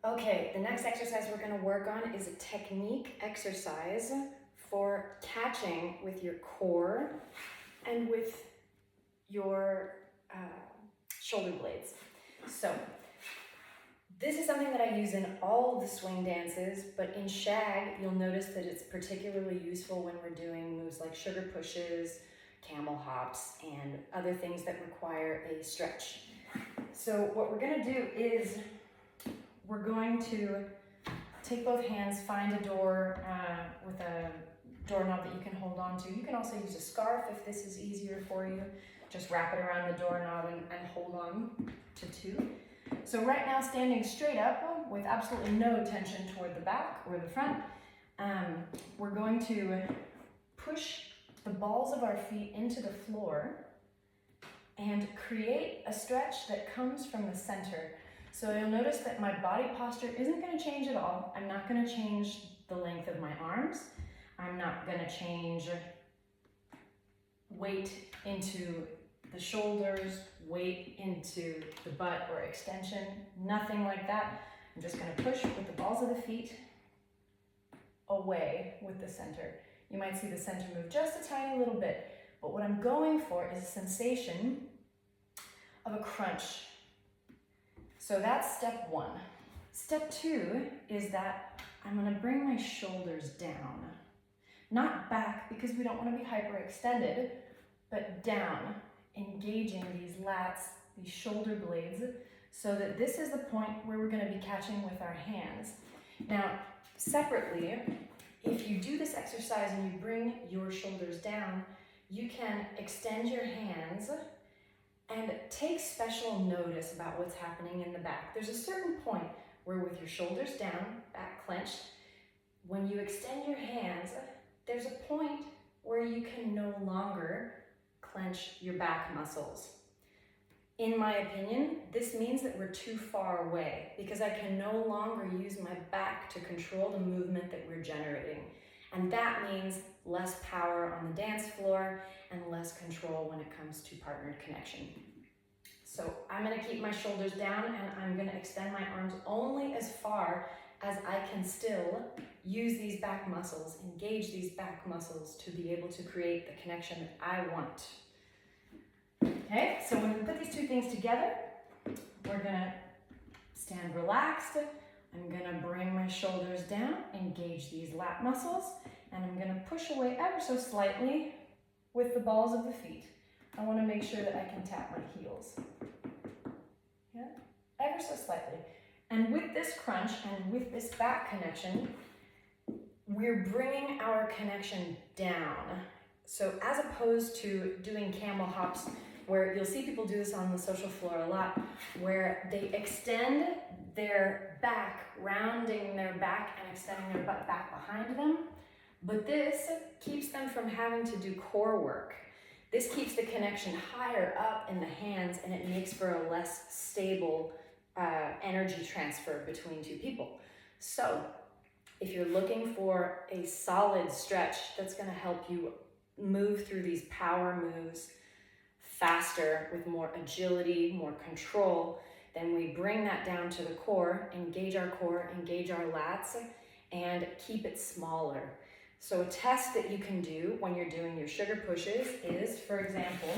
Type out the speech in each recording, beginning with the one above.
Okay, the next exercise we're going to work on is a technique exercise for catching with your core and with your shoulder blades. So this is something that I use in all of the swing dances, but in shag, you'll notice that it's particularly useful when we're doing moves like sugar pushes, camel hops, and other things that require a stretch. So what we're going to do is we're going to take both hands, find a door with a doorknob that you can hold on to. You can also use a scarf if this is easier for you. Just wrap it around the doorknob and hold on to two. So right now, standing straight up with absolutely no tension toward the back or the front, we're going to push the balls of our feet into the floor and create a stretch that comes from the center. So you'll notice that my body posture isn't going to change at all. I'm not going to change the length of my arms. I'm not going to change weight into the shoulders, weight into the butt or extension, nothing like that. I'm just going to push with the balls of the feet away with the center. You might see the center move just a tiny little bit, but what I'm going for is a sensation of a crunch. So that's step one. Step two is that I'm going to bring my shoulders down. Not back because we don't want to be hyperextended, but down, engaging these lats, these shoulder blades, so that this is the point where we're going to be catching with our hands. Now, separately, if you do this exercise and you bring your shoulders down, you can extend your hands and take special notice about what's happening in the back. There's a certain point where with your shoulders down, back clenched, when you extend your hands, there's a point where you can no longer clench your back muscles. In my opinion, this means that we're too far away because I can no longer use my back to control the movement that we're generating. And that means less power on the dance floor and less control when it comes to partnered connection. So I'm going to keep my shoulders down and I'm going to extend my arms only as far as I can still use these back muscles, engage these back muscles to be able to create the connection that I want. Okay, so when we put these two things together, we're going to stand relaxed. I'm going to bring my shoulders down, engage these lat muscles, and I'm going to push away ever so slightly with the balls of the feet. I want to make sure that I can tap my heels. Yeah, ever so slightly. And with this crunch and with this back connection, we're bringing our connection down. So as opposed to doing camel hops, where you'll see people do this on the social floor a lot, where they extend their back, rounding their back and extending their butt back behind them. But this keeps them from having to do core work. This keeps the connection higher up in the hands and it makes for a less stable energy transfer between two people. So if you're looking for a solid stretch that's going to help you move through these power moves faster with more agility, more control, then we bring that down to the core, engage our lats, and keep it smaller. So a test that you can do when you're doing your sugar pushes is, for example,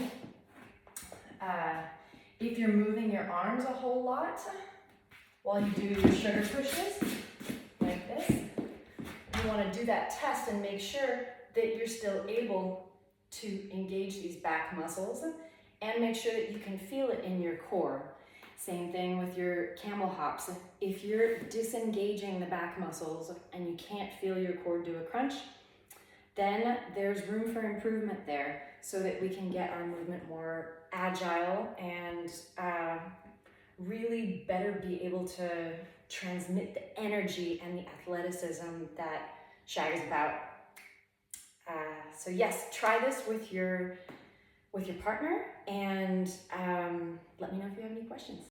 if you're moving your arms a whole lot while you do your sugar pushes, like this, you want to do that test and make sure that you're still able to engage these back muscles and make sure that you can feel it in your core. Same thing with your camel hops. If you're disengaging the back muscles and you can't feel your core do a crunch, then there's room for improvement there so that we can get our movement more agile and really better be able to transmit the energy and the athleticism that shag is about. So yes, try this with your partner and let me know if you have any questions.